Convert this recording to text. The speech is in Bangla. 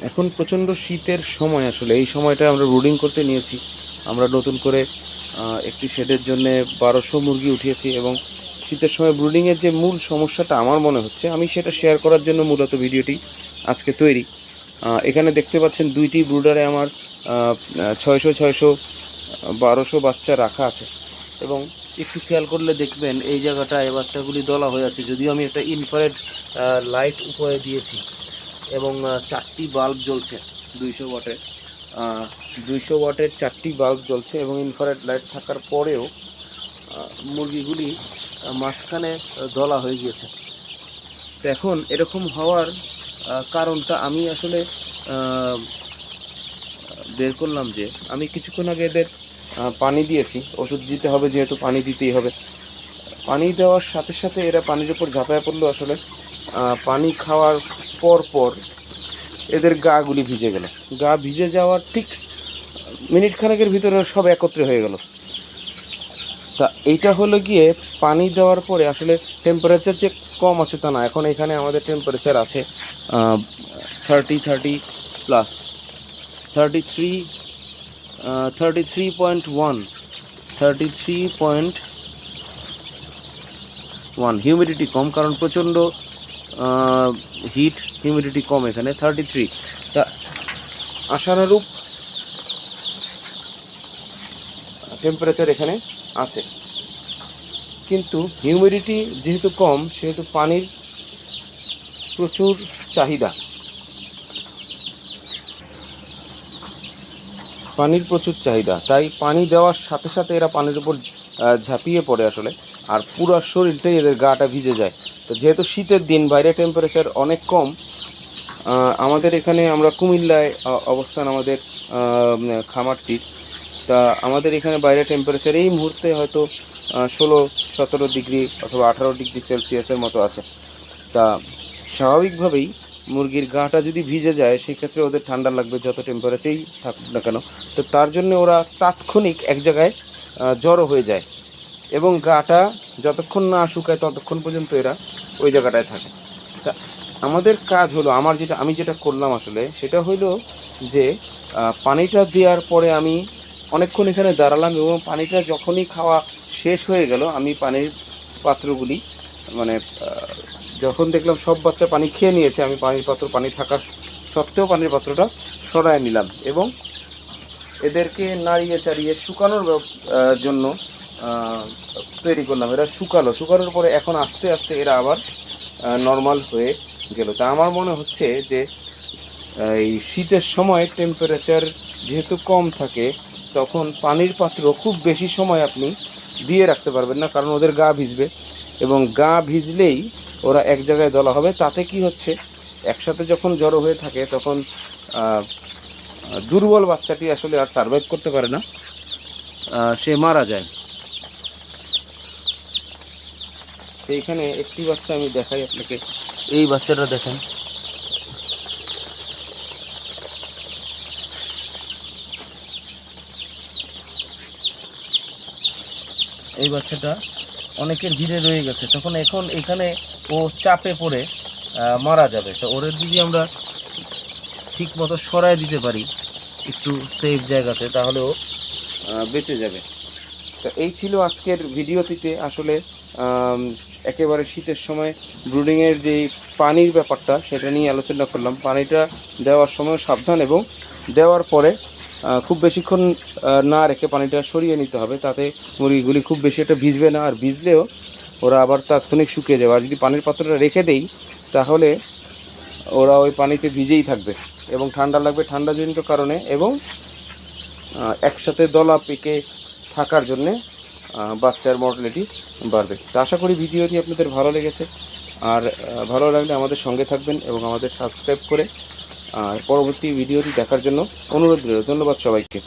এখন প্রচণ্ড শীতের সময়, আসলে এই সময়টা আমরা ব্রুডিং করতে নিয়েছি। আমরা নতুন করে একটি শেডের জন্য 1200 মুরগি উঠিয়েছি, এবং শীতের সময় ব্রুডিংয়ের যে মূল সমস্যাটা আমার মনে হচ্ছে, আমি সেটা শেয়ার করার জন্য মূলত ভিডিওটি আজকে তৈরি। এখানে দেখতে পাচ্ছেন দুইটি ব্রুডারে আমার 600 1200 বাচ্চা রাখা আছে, এবং একটু খেয়াল করলে দেখবেন এই জায়গাটায় বাচ্চাগুলি দলা হয়ে আছে। যদিও আমি একটা ইনফ্রারেড লাইট উপরে দিয়েছি, এবং 4টি বাল্ব জ্বলছে 200 ওয়াটের 200 ওয়াটের 4টি বাল্ব জ্বলছে, এবং ইনফ্রারেড লাইট থাকার পরেও মুরগিগুলি মাঝখানে দলা হয়ে গিয়েছে। তো এখন এরকম হওয়ার কারণটা আমি আসলে বের করলাম যে আমি কিছুক্ষণ আগে এদের পানি দিয়েছি। ওষুধ দিতে হবে, যেহেতু পানি দিতেই হবে। পানি দেওয়ার সাথে সাথে এরা পানির উপর ঝাঁপায় পড়লো। আসলে পানি খাওয়ার পর এদের গাগুলি ভিজে গেল। গা ভিজে যাওয়ার ঠিক মিনিট খানেকের ভিতরে সব একত্রে হয়ে গেল। তা এইটা হলো গিয়ে পানি দেওয়ার পরে আসলে টেম্পারেচার যে কম আছে তা না। এখন এখানে আমাদের টেম্পারেচার আছে 30 প্লাস 33.1 হিউমিডিটি কম, কারণ প্রচণ্ড হিট, হিউমিডিটি কম এখানে 33। তা আশানুরূপ টেম্পারেচার এখানে আছে, কিন্তু হিউমিডিটি যেহেতু কম সেহেতু পানির প্রচুর চাহিদা। তাই পানি দেওয়ার সাথে সাথে এরা পানির উপর ঝাঁপিয়ে পড়ে আসলে, আর পুরো শরীরটাই এদের গাটা ভিজে যায়। তো যেহেতু শীতের দিন, বাইরে টেম্পারেচার অনেক কম। আমাদের এখানে, আমরা কুমিল্লায় অবস্থান আমাদের খামারটির। তা আমাদের এখানে বাইরে টেম্পারেচার এই মুহূর্তে হয়তো 16-17 ডিগ্রি অথবা 18 ডিগ্রি সেলসিয়াসের মতো আছে। তা স্বাভাবিকভাবেই মুরগির গাটা যদি ভিজে যায় সেক্ষেত্রে ওদের ঠান্ডা লাগবে, যত টেম্পারেচারেই থাকুক না কেন। তো তার জন্য ওরা তাৎক্ষণিক এক জায়গায় জড়ো হয়ে যায়, এবং গাটা যতক্ষণ না শুকায় ততক্ষণ পর্যন্ত এরা ওই জায়গাটায় থাকে। তা আমাদের কাজ হলো, আমি যেটা করলাম আসলে সেটা হইলো যে পানিটা দেওয়ার পরে আমি অনেকক্ষণ এখানে দাঁড়ালাম, এবং পানিটা যখনই খাওয়া শেষ হয়ে গেল আমি পানির পাত্রগুলি, মানে যখন দেখলাম সব বাচ্চা পানি খেয়ে নিয়েছে, আমি পানি থাকার সত্ত্বেও পানির পাত্রটা সরায় নিলাম, এবং এদেরকে নাড়িয়ে চাড়িয়ে শুকানোর জন্য তৈরি করলাম। এরা শুকানোর পরে এখন আস্তে আস্তে এরা আবার নর্মাল হয়ে গেল। তা আমার মনে হচ্ছে যে এই শীতের সময় টেম্পারেচার যেহেতু কম থাকে, তখন পানির পাত্র খুব বেশি সময় আপনি দিয়ে রাখতে পারবেন না, কারণ ওদের গা ভিজবে, এবং গা ভিজলেই ওরা এক জায়গায় দলা হবে। তাতে কি হচ্ছে, একসাথে যখন জড়ো হয়ে থাকে তখন দুর্বল বাচ্চাটি আসলে আর সার্ভাইভ করতে পারে না, সে মারা যায়। এইখানে একটি বাচ্চা আমি দেখাই আপনাকে, এই বাচ্চাটা দেখেন। এই বাচ্চাটা অনেকের ভিড়ে রয়ে গেছে, এখন এখানে ও চাপে পড়ে মারা যাবে। তো ওরে যদি আমরা ঠিক মতো সরায় দিতে পারি একটু সেফ জায়গাতে, তাহলে ও বেঁচে যাবে। তো এই ছিল আজকের ভিডিওটিতে। আসলে একেবারে শীতের সময় ব্রুডিংয়ের যেই পানির ব্যাপারটা সেটা নিয়ে আলোচনা করলাম। পানিটা দেওয়ার সময় সাবধান, এবং দেওয়ার পরে খুব বেশিক্ষণ না রেখে পানিটা সরিয়ে নিতে হবে, তাতে মুরগিগুলি খুব বেশি একটা ভিজবে না, আর ভিজলেও ওরা আবার তাৎক্ষণিক শুকিয়ে যাবে। আর যদি পানির পাত্রটা রেখে দেই তাহলে ওরা ওই পানিতে ভিজেই থাকবে, এবং ঠান্ডা লাগবে ঠান্ডাজনিত কারণে, এবং একসাথে দলা পেকে থাকার জন্যে বাচ্চার মর্টালিটি বাড়বে। তো আশা করি ভিডিওটি আপনাদের ভালো লেগেছে, আর ভালো লাগলে আমাদের সঙ্গে থাকবেন এবং আমাদের সাবস্ক্রাইব করে পরবর্তী ভিডিওটি দেখার জন্য অনুরোধ রইল। ধন্যবাদ সবাইকে।